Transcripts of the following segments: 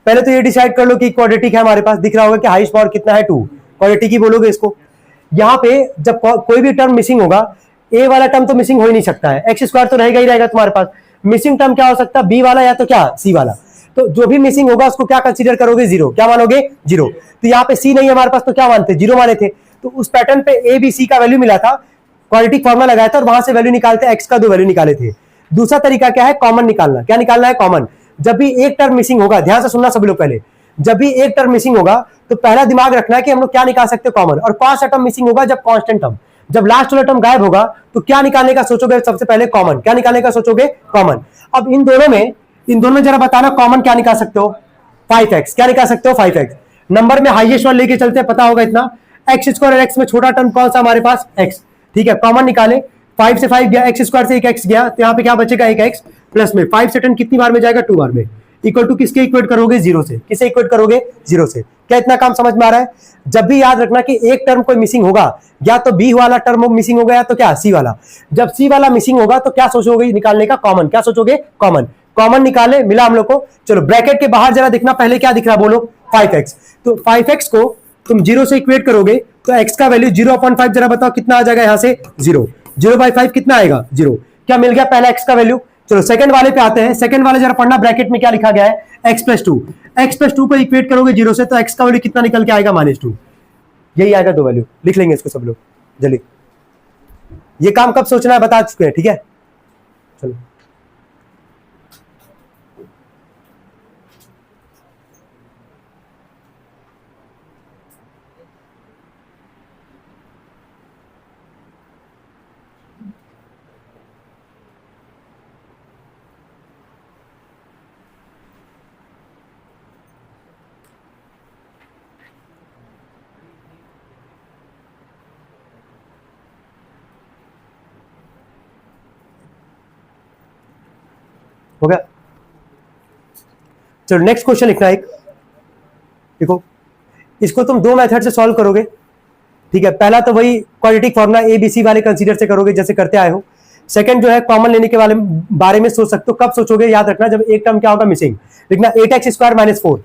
पहले तो ये डिसाइड कर लो कि क्वाड्रेटिक है हमारे पास, दिख रहा होगा कि हाईएस्ट पावर कितना है 2, क्वाड्रेटिक ही बोलोगे इसको। यहाँ पे जब कोई भी टर्म मिसिंग होगा, ए वाला टर्म तो मिसिंग हो ही नहीं सकता है, एक्स स्क्वायर तो रहेगा ही रहेगा तुम्हारे पास। मिसिंग टर्म क्या हो सकता है, बी वाला या तो क्या सी वाला। तो जो भी मिसिंग होगा उसको क्या कंसीडर करोगे, जीरो। क्या मानोगे, जीरो। तो यहाँ पे सी नहीं है हमारे पास, तो क्या मानते, जीरो माने थे। तो उस पैटर्न पे ए बी सी का वैल्यू मिला था, क्वाड्रेटिक फॉर्मूला लगाया था और वहां से वैल्यू निकालते, एक्स का 2 वैल्यू निकाले थे। दूसरा तरीका क्या है, कॉमन निकालना। क्या निकालना है, कॉमन। जब भी एक टर्म मिसिंग होगा, ध्यान से सुनना सभी लोग, पहले जब भी एक टर्म मिसिंग होगा तो पहला दिमाग रखना है कि हम लोग क्या निकाल सकते हैं, कॉमन। और कौन सा टर्म मिसिंग होगा, जब कांस्टेंट टर्म, जब लास्ट वाला टर्म गायब होगा तो क्या निकालने का सोचोगे, सबसे पहले कॉमन। क्या निकालने का सोचोगे, कॉमन। अब इन दोनों में जरा बताना कॉमन क्या निकाल सकते हो, 5x। क्या निकाल सकते हो, 5x। नंबर में हाईएस्ट वाला लेके चलते हैं, पता होगा इतना, एक्स स्क्वायर और एक्स में छोटा टर्म कौन सा हमारे पास, x। ठीक है, कॉमन निकाले, 5 से 5 गया, एक्स स्क्वायर से एक एक्स गया, तो यहाँ पे क्या बचेगा, एक एक्स प्लस में 5 से 10 कितनी बार में जाएगा, 2 बार में। इक्वल टू किसके इक्वेट करोगे, जीरो से। किसे इक्वेट करोगे, जीरो से। क्या इतना काम समझ में आ रहा है। जब भी याद रखना कि एक टर्म कोई मिसिंग होगा, या तो बी वाला टर्म मिसिंग होगा या तो क्या, सी वाला। जब सी वाला मिसिंग होगा तो क्या सोचोगे निकालने का, कॉमन। क्या सोचोगे, कॉमन। कॉमन निकाले, मिला हम लोग को। चलो ब्रैकेट के बाहर जरा दिखना, पहले क्या दिख रहा है बोलो, 5x। तो 5x को तुम जीरो से इक्वेट करोगे तो x का वैल्यू 0/5, जरा बताओ कितना आ जाएगा, यहां से 0। 0/5 कितना आएगा, 0। क्या मिल गया, पहला x का वैल्यू। चलो सेकंड वाले पे आते हैं। सेकंड वाले जरा पढ़ना, ब्रैकेट में क्या लिखा गया है, x + 2। x + 2 को इक्वेट करोगे जीरो से तो x का वैल्यू कितना निकल के आएगा, -2। यही आएगा 2 वैल्यू। लिख लेंगे इसको सब लोग जल्दी। ये काम कब सोचना है बता चुके हैं, ठीक है। चलो हो गया। चलो नेक्स्ट क्वेश्चन लिखना एक, देखो इसको तुम 2 मेथड से सॉल्व करोगे, ठीक है। पहला तो वही क्वाड्रेटिक फॉर्मूला ABC वाले कंसीडर से करोगे जैसे करते आए हो। सेकंड जो है कॉमन लेने के बारे में सोच सकते हो। कब सोचोगे, याद रखना जब एक टर्म क्या होगा मिसिंग। लिखना 8x² - 4।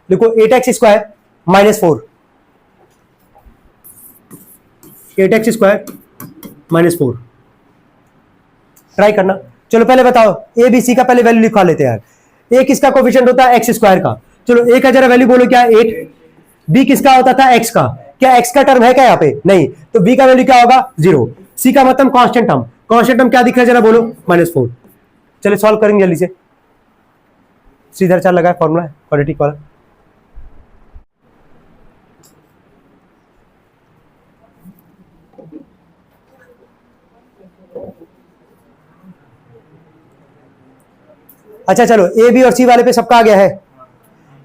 देखो 8x² - 4, 8x² - 4 ट्राई करना। चलो पहले बताओ, ए बी सी का पहले वैल्यू लिखवा लेते हैं यार। ए किसका कोफिशिएंट होता है, x² का। चलो ए का जरा वैल्यू बोलो क्या है, 8। बी किसका होता था, x का। क्या x का टर्म है क्या यहाँ पे, नहीं, तो b का वैल्यू क्या होगा, 0। c का मतलब कांस्टेंट टर्म। कांस्टेंट टर्म क्या दिख रहा है जरा बोलो, -4। चलिए सॉल्व करेंगे जल्दी से। श्रीधर चार लगा फॉर्मूला है क्वाड्रेटिक वाला। अच्छा चलो ए बी और सी वाले पे सबका आ गया है,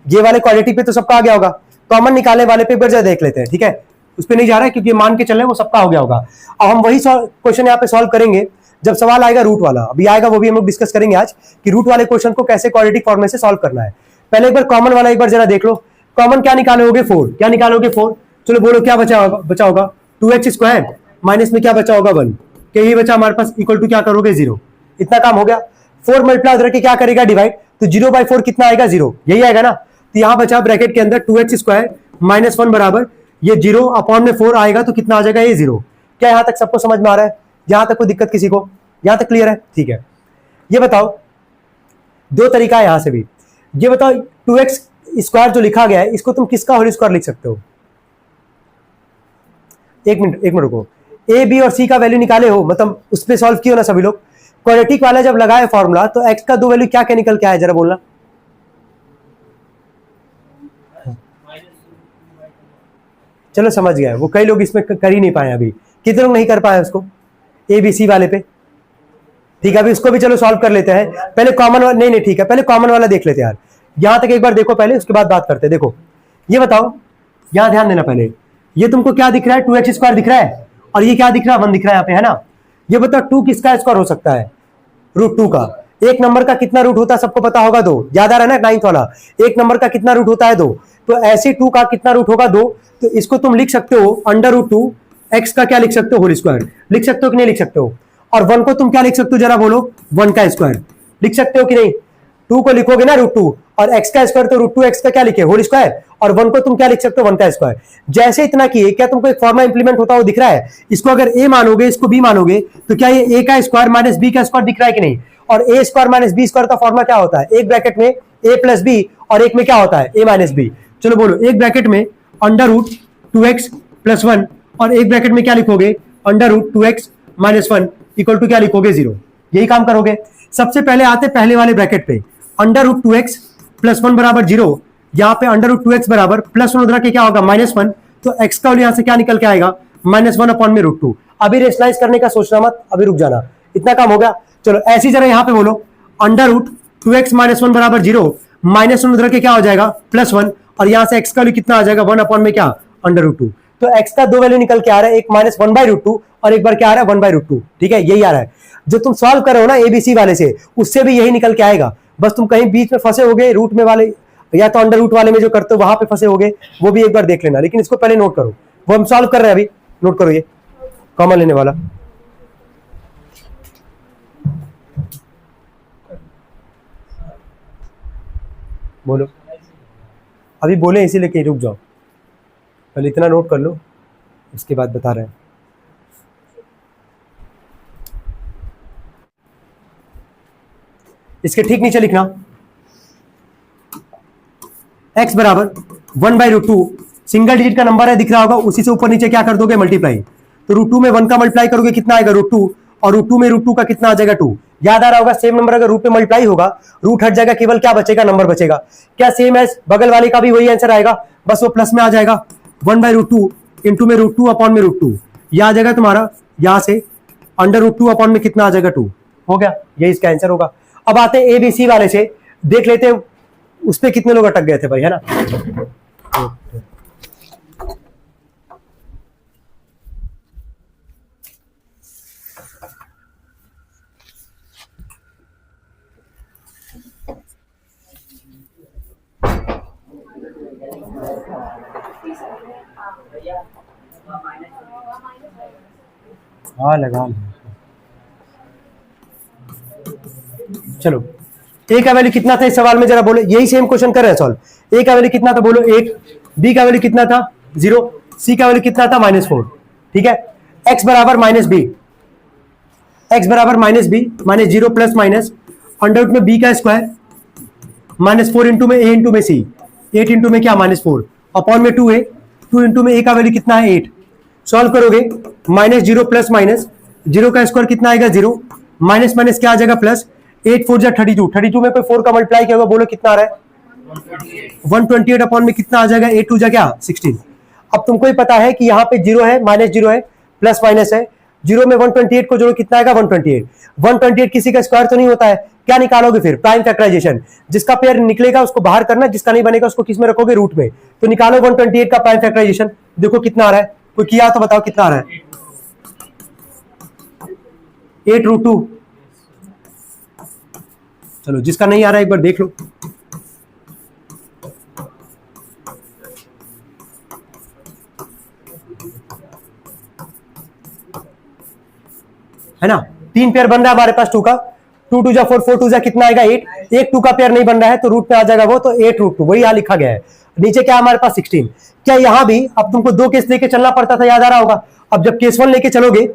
ये वाले क्वाड्रेटिक पे तो सबका आ गया होगा। कॉमन निकालने वाले पे जरा देख लेते हैं, ठीक है। उस पे नहीं जा रहा है क्योंकि मान के चल रहे हैं वो सबका हो गया होगा। अब हम वही क्वेश्चन यहाँ पे सॉल्व करेंगे जब सवाल आएगा रूट वाला। अभी आएगा वो भी हम लोग डिस्कस करेंगे आज कि रूट वाले क्वेश्चन को कैसे क्वाड्रेटिक फॉर्म में से सॉल्व करना है। पहले एक बार कॉमन वाला एक बार जरा देख लो। कॉमन क्या निकालोगे, 4। क्या निकालोगे, 4। चलो बोलो क्या बचा होगा 2x² माइनस में क्या बचा होगा 1। क्या यही बचा हमारे पास, इक्वल टू क्या करोगे 0। इतना काम हो गया। 4 मल्टीप्लाई करके क्या करेगा, डिवाइड। तो 0/4 कितना आएगा, 0। यही आएगा ना। तो यहां बचा ब्रैकेट के अंदर 2x² - 1 बराबर ये 0 अपॉन में 4 आएगा तो कितना आ जाएगा, ये 0। क्या यहां तक सबको समझ में आ रहा है, यहां तक कोई दिक्कत किसी को, यहां तक क्लियर है, ठीक है। ये बताओ, दो तरीका है यहां से भी। ये बताओ 2x² जो लिखा गया है इसको तुम किसका होल स्क्वायर लिख सकते हो। एक मिनट रुको। ए बी और सी का वैल्यू निकाले हो, मतलब उस पर सॉल्व किया ना सभी लोग। क्वाड्रेटिक वाला जब लगाए फॉर्मूला तो x का 2 वैल्यू क्या क्या निकल के आया जरा बोलना। चलो समझ गया, वो कई लोग इसमें कर ही नहीं पाए अभी। कितने लोग नहीं कर पाए उसको, ए बी सी वाले पे, ठीक है। अभी उसको भी चलो सॉल्व कर लेते हैं। पहले कॉमन वाला, नहीं ठीक है, पहले कॉमन वाला देख लेते हैं यार। यहां तक एक बार देखो पहले, उसके बाद बात करते हैं। देखो ये बताओ, यहां ध्यान देना पहले। ये तुमको क्या दिख रहा है, 2x² दिख रहा है, और ये क्या दिख रहा है, 1 दिख रहा है यहाँ पे, है ना। ये बताओ 2 किसका स्क्वायर हो सकता है, √2 का। एक नंबर का कितना रूट होता है सबको पता होगा, 2। याद आ रहा है ना 9th वाला। एक नंबर का कितना रूट होता है, 2। तो ऐसे 2 का कितना रूट होगा, 2। तो इसको तुम लिख सकते हो √2 x का क्या लिख सकते हो, होल स्क्वायर लिख सकते हो कि नहीं लिख सकते हो। और 1 को तुम क्या लिख सकते हो जरा बोलो, 1 का स्क्वायर लिख सकते हो कि नहीं। 2 को लिखोगे ना √2, और x का स्क्वायर तो √2x का क्या लिखे होल स्क्वायर, और 1 को तुम क्या लिख सकते हो 1 का स्क्वायर। जैसे इतना किए, क्या तुमको एक फॉर्मूला इंप्लीमेंट होता हुआ दिख रहा है? इसको अगर a मानोगे, इसको b मानोगे, तो क्या ये a का स्क्वायर माइनस b का स्क्वायर दिख रहा है कि नहीं? और a square minus b square का फॉर्मूला क्या होता है? एक ब्रैकेट में a प्लस b और एक में क्या होता है a माइनस b। चलो बोलो, एक ब्रैकेट में √2x प्लस 1 और एक ब्रैकेट में क्या लिखोगे √2x माइनस 1 इक्वल टू क्या लिखोगे 0। यही काम करोगे। सबसे पहले आते पहले वाले ब्रैकेट पे, √2x प्लस 1 बराबर 0, यहाँ पे √2x बराबर प्लस 1 उधर के क्या होगा -1, तो x का वैल्यू यहाँ से क्या निकल के आएगा -1 अपॉन में √2। अभी रेशनलाइज करने का सोचना मत, अभी रुक जाना, इतना काम हो गया। चलो ऐसी जरा यहाँ पे बोलो √2x माइनस 1 बराबर 0, -1 उधर के क्या हो जाएगा +1, और यहाँ से x का वैल्यू कितना आ जाएगा 1 अपॉन में क्या √2। तो x का दो वैल्यू निकल के आ रहा है, एक -1/√2 और एक बार क्या आ रहा है 1/√2। ठीक है, यही आ रहा है जो तुम सॉल्व कर रहे हो ना एबीसी वाले से, उससे भी यही निकल के आएगा। बस तुम कहीं बीच में फंसे होगे रूट में वाले या तो √2 वाले में जो करते हो वहां पे फंसे होगे, वो भी एक बार देख लेना। लेकिन इसको पहले नोट करो, वो हम सॉल्व कर रहे हैं अभी, नोट करो ये कॉमन लेने वाला। बोलो, अभी बोले इसीलिए कि रुक जाओ, पहले इतना नोट कर लो, उसके बाद बता रहे हैं। इसके ठीक नीचे लिखना x बराबर 1/√2, सिंगल डिजिट का नंबर है दिख रहा होगा, उसी से ऊपर नीचे क्या कर दोगे मल्टीप्लाई। तो √2 में 1 का मल्टीप्लाई करोगे कितना आएगा √2, और √2 में √2 का कितना आ जाएगा 2। याद आ रहा होगा, सेम नंबर अगर रूट पे मल्टीप्लाई होगा, रूट हट जाएगा, केवल क्या बचेगा नंबर बचेगा। क्या सेम है बगल वाले का भी वही आंसर आएगा, बस वो प्लस में आ जाएगा 1/√2 इंटू में √2 अपॉन में √2, यह आ जाएगा तुम्हारा यहां से √2 अपॉन में कितना आ जाएगा 2। हो गया, यही इसका आंसर होगा। अब आते हैं एबीसी वाले से, देख लेते हैं उस पे कितने लोग अटक गए थे भाई, है ना। हाँ लगा, चलो ए का वैल्यू कितना था इस सवाल में जरा बोलो, यही सेम क्वेश्चन कर रहे हैं सॉल्व। ए का वैल्यू कितना था बोलो 1, बी का वैल्यू कितना था 0, सी का वैल्यू कितना था -4। ठीक है, x बराबर -b, x बराबर -b -0 plus minus under root में b का स्क्वायर -4 इंटू में a इंटू में c, 8 इंटू में क्या -4 अपॉन में 2a, 2 इंटू में a का वैल्यू कितना है 8। सॉल्व करोगे -0 प्लस माइनस 0 का स्क्वायर कितना आएगा 0, माइनस माइनस क्या आ जाएगा प्लस, 8 4 जा 32, 32 में कोई 4 का मल्टीप्लाई किया होगा, बोलो कितना आ रहा है 128 अपॉन में कितना आ जाएगा 8 2 जा क्या 16। अब तुमको ही पता है कि यहाँ पे 0 है -0 है प्लस माइनस है, 0 में 128 को जोड़ो कितना आएगा 128, 128 किसी का स्क्वायर तो नहीं होता है, क्या निकालोगे फिर प्राइम फैक्टराइजेशन, जिसका पेयर निकलेगा उसको बाहर करना, जिसका नहीं बनेगा उसको किस में रखोगे रूट में। तो निकालो 128 का प्राइम फैक्टराइजेशन, देखो कितना आ रहा है, कोई किया तो बताओ कितना आ रहा है 8√2। चलो जिसका नहीं आ रहा है एक बार देख लो, है ना। 3 पेयर बन रहा है हमारे पास 2 का, 2 2 जा 4 4 2 जा कितना आएगा 8, एक 2 का पेयर नहीं बन रहा है तो रूट पे आ जाएगा वो, तो 8√2 वही यहां लिखा गया है। नीचे क्या हमारे पास 16। क्या यहां भी अब तुमको 2 केस लेके चलना पड़ता था, याद आ रहा होगा। अब जब केस 1 लेके चलोगे,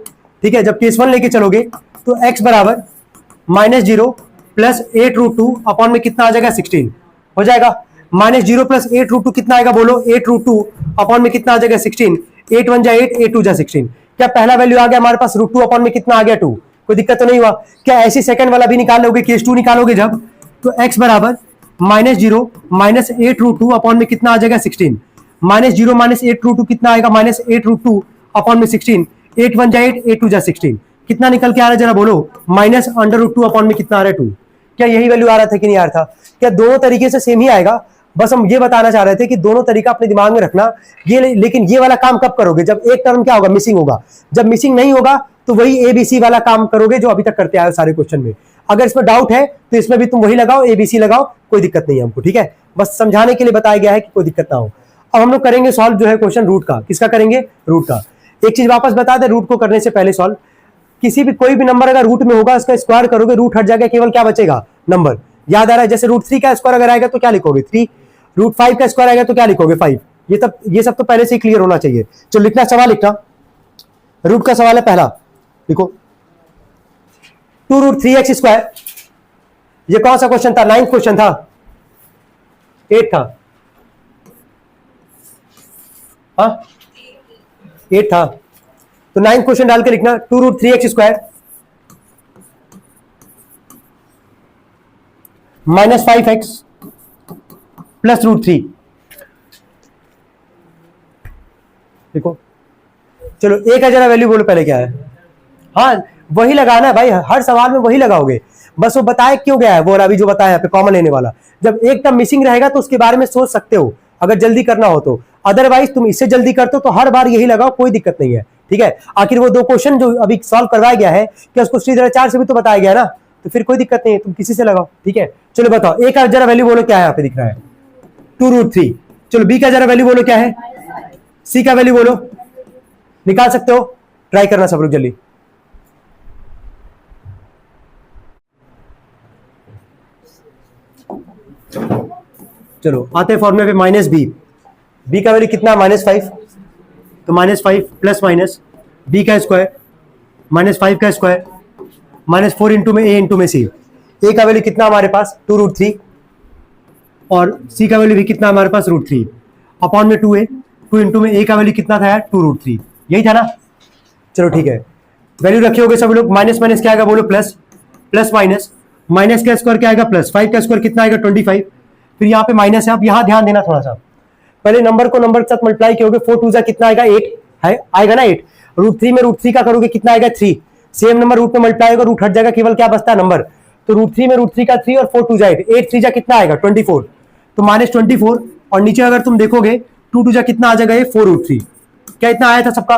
ठीक है, जब केस 1 लेके चलोगे तो x बराबर -0 प्लस 8√2 अपॉन में कितना आ जाएगा 16 हो जाएगा, -0 प्लस 8√2 कितना आएगा बोलो 8√2 अपॉन में कितना आ जाएगा 16, 8 1 जा 8 8 2 जा 16। क्या पहला वैल्यू आ गया हमारे पास √2 अपॉन में कितना आ गया 2, कोई दिक्कत तो नहीं हुआ। क्या ऐसी सेकंड वाला भी निकाल लोगे, केस 2 निकालोगे जब, तो x बराबर -0 माइनस 8√2 अपॉन में कितना आ जाएगा 16, -0 माइनस 8√2 कितना आएगा -8√2 अपॉन में 16, 8 1 जा 8 8 2 जा 16, कितना निकल के आ रहा है जरा बोलो -√2 अपॉन में कितना आ रहा है 2। क्या यही वैल्यू आ रहा था कि नहीं आ रहा था। क्या दोनों तरीके से सेम ही आएगा, बस हम ये बताना चाह रहे थे कि दोनों तरीका अपने दिमाग में रखना ये। लेकिन ये वाला काम कब करोगे, जब एक टर्म क्या होगा मिसिंग होगा, जब मिसिंग नहीं होगा तो वही एबीसी वाला काम करोगे जो अभी तक करते आए सारे क्वेश्चन में। अगर इसमें डाउट है तो इसमें भी तुम वही लगाओ, एबीसी लगाओ, कोई दिक्कत नहीं है हमको, ठीक है। बस समझाने के लिए बताया गया है कि कोई दिक्कत ना हो। अब हम लोग करेंगे सॉल्व जो है क्वेश्चन रूट का, किसका करेंगे रूट का। एक चीज वापस बता दे, रूट को करने से पहले सॉल्व, किसी भी कोई भी नंबर अगर रूट में होगा उसका स्क्वायर करोगे रूट हट जाएगा, केवल क्या बचेगा नंबर। याद आ रहा है? जैसे √3 का स्क्वायर अगर आएगा तो क्या लिखोगे 3, √5 का स्क्वायर आएगा तो क्या लिखोगे 5। ये सब तो पहले से ही क्लियर होना चाहिए। चलो लिखना, सवाल लिखना, रूट का सवाल है पहला, लिखो 2√3x²। ये कौन सा क्वेश्चन था? 9th क्वेश्चन था, 8 था, हाँ 8 था। तो 9th क्वेश्चन डाल के लिखना 2√3x² -5x प्लस √3। देखो चलो ए का जरा वैल्यू बोलो पहले क्या है। हाँ वही लगाना है भाई, हर सवाल में वही लगाओगे, बस वो बताए क्यों गया है वो अभी जो बताया यहाँ पे कॉमन लेने वाला। जब एक टर्म मिसिंग रहेगा तो उसके बारे में सोच सकते हो अगर जल्दी करना हो तो, अदरवाइज तुम इससे जल्दी करते हो तो हर बार यही लगाओ, कोई दिक्कत नहीं है, ठीक है। आखिर वो 2 क्वेश्चन जो अभी सॉल्व करवाया गया है क्या उसको श्रीधराचार्य से भी तो बताया गया ना, तो फिर कोई दिक्कत नहीं है, तुम किसी से लगाओ, ठीक है। चलो बताओ ए का जरा वैल्यू बोलो क्या है, यहाँ पे दिख रहा है 2√3। चलो बी का जरा वैल्यू बोलो क्या है, सी का वैल्यू बोलो, निकाल सकते हो, ट्राई करना सब लोग जल्दी। चलो आते हैं फॉर्मूले पे, माइनस बी का वैल्यू कितना, -5, तो -5 प्लस माइनस बी का स्क्वायर -5 का स्क्वायर -4 इंटू में ए इंटू में सी। ए का वैल्यू कितना हमारे पास 2√3 और सी का वैल्यू भी कितना हमारे पास √3 अपॉन में 2a, 2 इंटू में ए का वैल्यू कितना था यार 2√3, यही था ना। चलो ठीक है, वैल्यू रखे होगे सब लोग, माइनस माइनस क्या आएगा बोलो, प्लस, प्लस माइनस माइनस का स्क्वायर क्या आएगा प्लस, 5 का स्क्वायर कितना आएगा 25, फिर यहाँ पे माइनस है। अब यहाँ ध्यान देना थोड़ा सा, पहले नंबर को नंबर के साथ मल्टीप्लाई किया 4 2 कितना आएगा 8 है, आएगा ना 8, √3 में √3 का करोगे कितना आएगा 3, सेम नंबर रूट में मल्टीप्लाई होगा, रूट हट जाएगा, केवल क्या बचता है नंबर, तो √3 में √3 का 3 और 4 2 8, 8 3 कितना आएगा 24, तो -24 और नीचे अगर तुम देखोगे 2 2 कितना आ जाएगा ये 4√3, क्या इतना आया था सबका,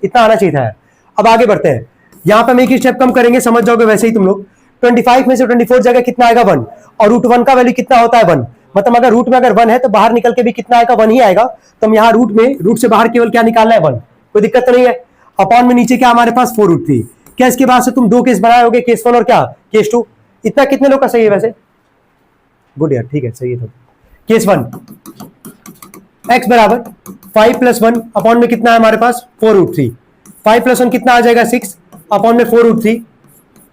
इतना आना चाहिए था यार। अब आगे बढ़ते हैं, यहाँ पे हम एक ही स्टेप कम करेंगे, समझ जाओगे वैसे ही तुम लोग। 25 में से 24 जगह कितना आएगा 1 और √1 का वैल्यू कितना होता है 1, मतलब अगर रूट में अगर 1 है तो बाहर निकल के भी कितना आएगा 1 ही आएगा, तो हम यहाँ रूट से बाहर केवल क्या निकालना है 1, कोई दिक्कत तो नहीं है। अपॉन में नीचे क्या हमारे पास 4√3, क्या इसके बाद से तुम 2 केस बनाओगे, केस 1 और क्या केस 2, इतना कितने लोग का सही है वैसे, गुड यार ठीक है सही है। तो केस 1 x बराबर 5 + 1 अपॉन में कितना है हमारे पास 4√3, 5 + 1 कितना आ जाएगा 6 अपॉन में 4√3,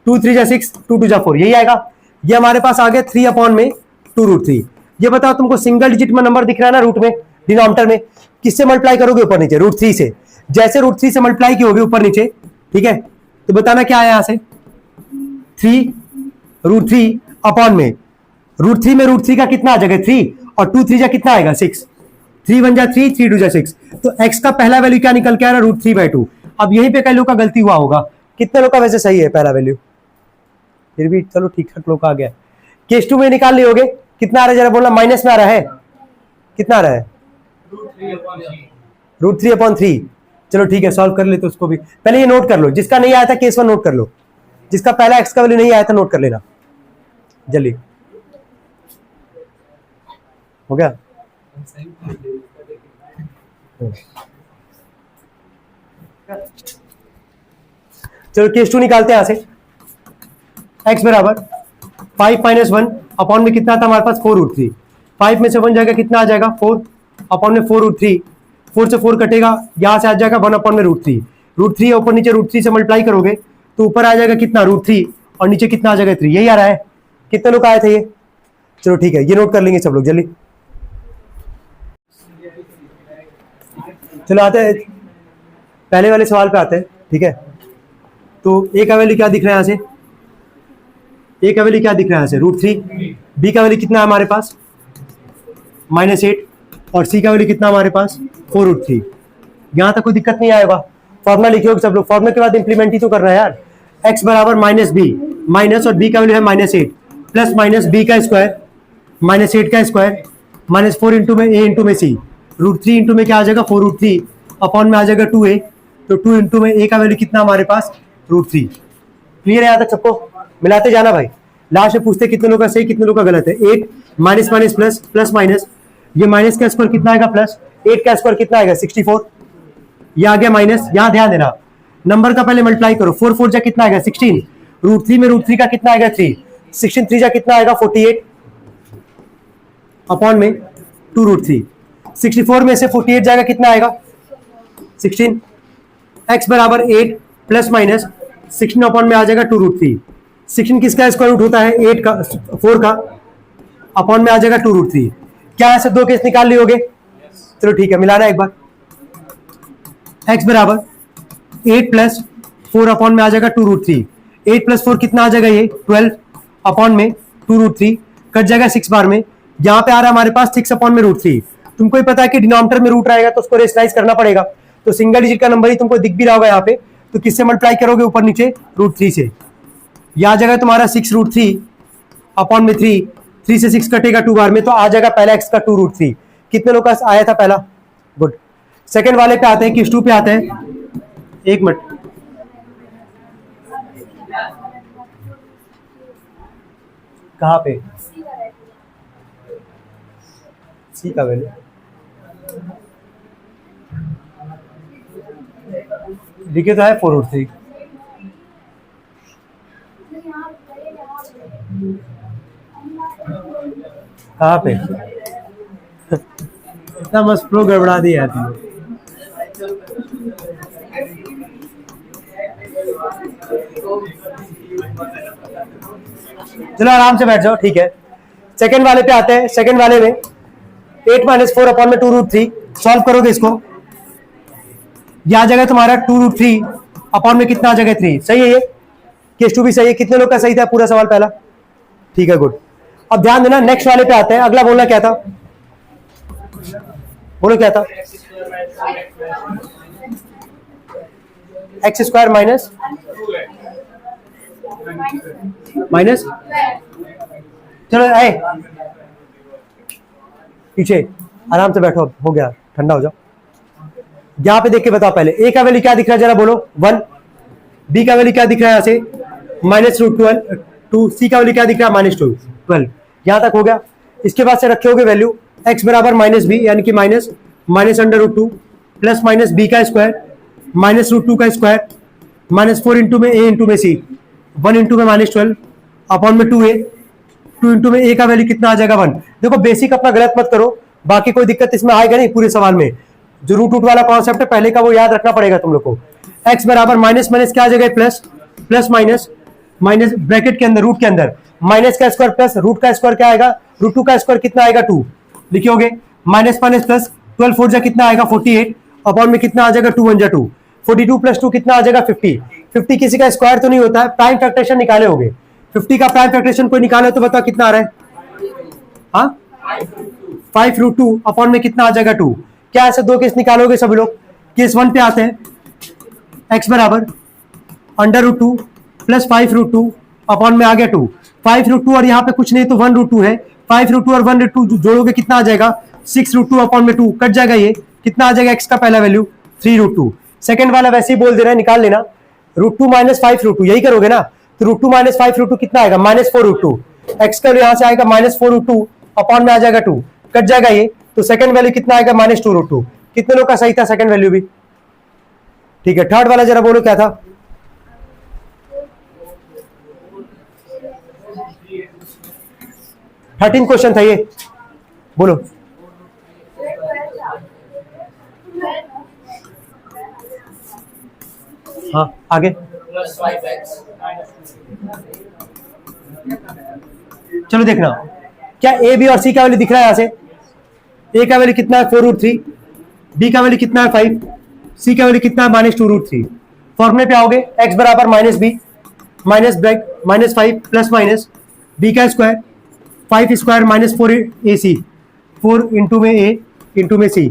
2 3 6 2 2 4, यही आएगा। ये हमारे पास आ गया 3 अपॉन में 2√3। ये बताओ तुमको सिंगल डिजिट में नंबर दिख रहा है ना रूट में, डिनोमिनेटर में, किससे मल्टीप्लाई करोगे ऊपर नीचे, √3 से, जैसे √3 से मल्टीप्लाई किए ऊपर नीचे, ठीक है, तो बताना क्या आया यहाँ से 3√3 अपॉन में √3 में √3 का कितना आ जाएगा 3 और 2 3 कितना आएगा 6, 3 1 3 3 2 6, तो x का पहला वैल्यू क्या निकल के आ रहा है √3/2। अब यहीं पे कई लोग का गलती हुआ होगा, कितने लोग का वैसे सही है पहला वैल्यू, फिर भी चलो ठीक ठाक लोग का आ गया। केस 2 में निकाल लियोगे कितना आ रहा है जरा बोलना, माइनस में आ रहा है, कितना आ रहा है √3/3। चलो ठीक है सॉल्व कर लेते उसको भी, पहले ये नोट कर लो, जिसका नहीं आया था केस 1 नोट कर लो, जिसका पहला x का वैल्यू नहीं आया था नोट कर लेना जल्दी, हो गया। चलो केस 2 निकालते हैं यहां से, x बराबर 5 - 1 अपॉन में कितना था हमारे पास 4√3, 5 में से 1 जाएगा कितना आ जाएगा 4 अपॉन में 4√3, 4 से 4 कटेगा, यहां से आ जाएगा 1 अपॉन में √3, √3 ऊपर नीचे √3 से मल्टीप्लाई करोगे तो ऊपर आ जाएगा कितना √3 और नीचे कितना आ जाएगा 3, यही आ रहा है। कितने लोग आए थे ये, चलो ठीक है ये नोट कर लेंगे सब लोग जल्दी। चलो आते हैं पहले वाले सवाल पे आते हैं, ठीक है। तो ए का वैल्यू क्या दिख रहा है यहाँ से, ए का वैल्यू क्या दिख रहा है यहाँ से √3, बी का वैल्यू कितना है हमारे पास -8 और सी का वैल्यू कितना हमारे पास 4√3। यहाँ तक कोई दिक्कत नहीं आएगा, फॉर्मूला लिखे हो सब लोग, फॉर्मूला के बाद इंप्लीमेंट ही तो करना है यार। x बराबर -b माइनस और b का वैल्यू है -8 प्लस माइनस b का स्क्वायर -8 का स्क्वायर -4 इंटू में a इंटू में c, √3 इंटू में क्या आ जाएगा 4√3 अपॉन में आ जाएगा 2a, तो 2 इंटू में a का वैल्यू कितना हमारे पास √3। क्लियर है यहाँ तक सबको, मिलाते जाना भाई, लास्ट में पूछते कितने लोग का सही कितने लोग का गलत है। 8 minus minus plus plus minus, ये माइनस का स्क्वायर कितना आएगा प्लस, 8 का स्क्वायर कितना आएगा 64, ये आ गया माइनस। यहाँ ध्यान देना नंबर का पहले मल्टीप्लाई करो, 4 4 जा कितना आएगा 16, √3 में √3 का कितना आएगा 3, 16 3 जा कितना आएगा 48 अपॉन में 2√3। 64 में से 48 जाएगा कितना आएगा 16। x बराबर 8 प्लस माइनस 16 अपॉन में आ जाएगा 2√3। 16 किसका स्क्वायर रूट होता है 8 का 4 का अपॉन में आ जाएगा 2√3। क्या ऐसे दो केस निकाल लियोगे? चलो ठीक है, मिलाना एक बार। x बराबर 8 प्लस 4 अपॉन में आ जाएगा 2√3। 8 प्लस 4 कितना आ जाएगा ये 12 अपॉन में 2√3 कट जाएगा 6 बार में। यहाँ पे आ रहा है हमारे पास 6 अपॉन में √3। तुमको ही पता है कि डिनोमिनेटर में रूट रहेगा तो उसको रेशनलाइज करना पड़ेगा, तो सिंगल डिजिट का नंबर ही तुमको दिख भी रहा होगा यहाँ पे, तो किससे मल्टीप्लाई करोगे ऊपर नीचे √3 से। यह आ जाएगा तुम्हारा 6√3 अपॉन में 3 से 6 कटेगा 2 बार में, तो आ जाएगा पहला x का 2√3। कितने लोग का आया था पहला? गुड। सेकंड वाले पे आते हैं, किस 2 पे आते हैं, एक मिनट। कहाँ पे सी का वैल्यू लिखे तो है 4√3। कहाँ पे इतना मस्त फ्लो गड़बड़ा दिया है तुमने। चलो आराम से बैठ जाओ, ठीक है। सेकंड वाले पे आते हैं। सेकंड वाले में 8 - 4 अपॉन में 2√3 सॉल्व करोगे इसको, यह आ जाएगा तुम्हारा 2√3 अपॉन में कितना आ जाएगा 3। सही है ये? केस 2 भी सही है। कितने लोग का सही था पूरा सवाल पहला? ठीक है, गुड। अब ध्यान देना, नेक्स्ट वाले पे आते हैं। अगला बोलना क्या था, बोलो क्या था? x² माइनस चलो आए पीछे, आराम से बैठो, हो गया, ठंडा हो जाओ। यहां पे देख के बताओ पहले, a का वैल्यू क्या दिख रहा है जरा बोलो 1, b का वैल्यू क्या दिख रहा है यहाँ से -√2, c का वैल्यू क्या दिख रहा है -12। यहां तक हो गया। इसके बाद से रखे होगे वैल्यू x बराबर -b यानी कि -√2 प्लस माइनस b का स्क्वायर -√2 का स्क्वायर -4 इंटू में a इंटू में c 1 इंटू में -12 अपॉन में 2a 2 इंटू में a का वैल्यू कितना आ जाएगा 1। देखो बेसिक अपना गलत मत करो, बाकी कोई दिक्कत इसमें आएगा नहीं पूरे सवाल में। जो रूट वाला कॉन्सेप्ट है पहले का वो याद रखना पड़ेगा तुम लोग को। x बराबर माइनस माइनस क्या आ जाएगा plus, plus minus minus bracket के अंदर रूट के अंदर माइनस का स्क्वायर प्लस रूट का स्क्वायर क्या आएगा, √2 का स्क्वायर कितना आएगा 2 लिखियोगे, माइनस माइनस प्लस 12 4 जा कितना आएगा 48 अपॉन में कितना आ जाएगा 2 1 जा 2 42 प्लस 2 कितना आ जाएगा 50। 50 किसी का स्क्वायर तो नहीं होता है, प्राइम फैक्टरेशन निकाले होगे। 50 का प्राइम फैक्टरेशन कोई निकाले तो बताओ कितना आ रहा है? हाँ 5√2 अपॉन में कितना आ जाएगा 2। क्या ऐसे दो केस निकालोगे सभी लोग? केस 1 पे आते हैं, x बराबर √2 प्लस 5√2 अपॉन में आ गया 2। 5√2 और यहाँ पे कुछ नहीं तो 1√2 है, 5√2 और 1√2 जोड़ोगे कितना आ जाएगा 6√2 अपॉन में 2 कट जाएगा, ये कितना आ जाएगा x का पहला वैल्यू 3√2। सेकंड वाला वैसे ही बोल दे रहा है, निकाल लेना √2 - 5√2 यही करोगे ना, तो √2 - 5√2 कितना आएगा -4√2। x का यहाँ से आएगा -4√2 अपॉन में आ जाएगा 2 कट जाएगा ये, तो सेकंड वैल्यू कितना आएगा -2√2। कितने लोग का सही था सेकंड वैल्यू भी? ठीक है। थर्ड वाला जरा बोलो क्या था? थर्टीन क्वेश्चन था ये, बोलो। हाँ आगे चलो देखना, क्या ए बी और सी का वैल्यू दिख रहा है? यहाँ से ए का वैल्यू कितना है 4√3, बी का वैल्यू कितना है 5, सी का वैल्यू कितना है -2√3। फॉर्मूले पे आओगे x बराबर -b minus bracket -5 plus minus b का स्क्वायर 5 स्क्वायर -4ac 4 इंटू में a इंटू में c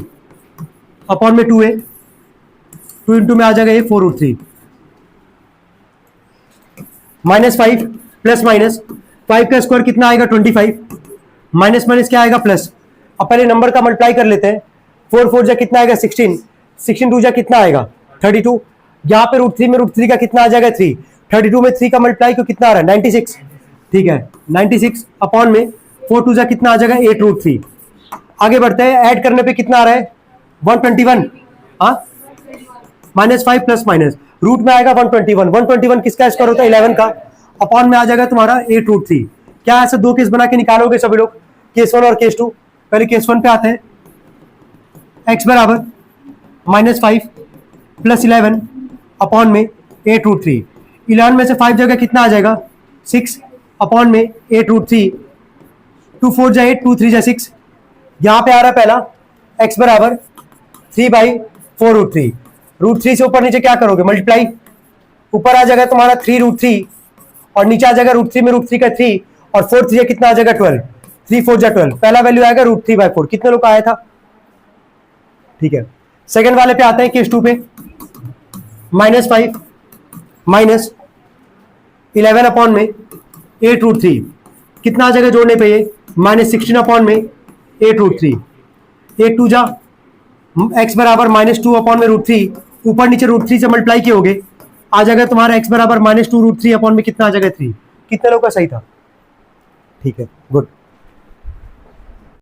अपॉन में 2a 2 इंटू में आ जाएगा ये 4√3 -5 प्लस माइनस 5 का स्क्वायर कितना आएगा 25 माइनस माइनस क्या आएगा प्लस। अब पहले नंबर का मल्टीप्लाई कर लेते हैं, 4 4 जा कितना आएगा 16, 16 2 जा कितना आएगा 32। यहाँ पे √3 में √3 का कितना आ जाएगा 3, 32 में 3 का मल्टीप्लाई को कितना आ रहा है 96। ठीक है 96 अपॉन में 4 2 जा कितना आ जाएगा 8√3। आगे बढ़ते हैं, ऐड करने पे कितना आ रहा है 121। हाँ -5 प्लस माइनस रूट में आएगा 121 किसका स्क्वायर होता है 11 का, अपॉन में आ जाएगा तुम्हारा 8√3। क्या ऐसे दो केस बना के निकालोगे सभी लोग, केस 1 और केस 2? पहले केस 1 पे आते हैं। x बराबर -5 प्लस 11 अपॉन में 8√3। 11 में से 5 जगह कितना आ जाएगा? 6 अपॉन में 8√3। 2 4 जा 8, 2 3 जा 6। यहां पे आ रहा है पहला x बराबर 3/4√3। √3 से ऊपर नीचे क्या करोगे? मल्टीप्लाई। ऊपर आ जाएगा तुम्हारा 3√3 और नीचे आ जाएगा √3 में √3 का 3 और 4 3 कितना आ जाएगा? 12। 3 4 जा 12। पहला वैल्यू आएगा √3/4। कितने लोग का आया था? ठीक है। सेकंड वाले पे आते हैं, केस 2 पे। -5 माइनस 11 अपॉन में 8√3। कितना आ जाएगा जोड़ने पे? ये -16 अपॉन में 8√3। 8 2 जा x बराबर -2 अपॉन में √3। ऊपर नीचे √3 से मल्टीप्लाई किए होगे, आ जाएगा तुम्हारा x बराबर -2 √3 अपॉन में कितना आ जाएगा? 3। कितने लोग का सही था? ठीक है, गुड।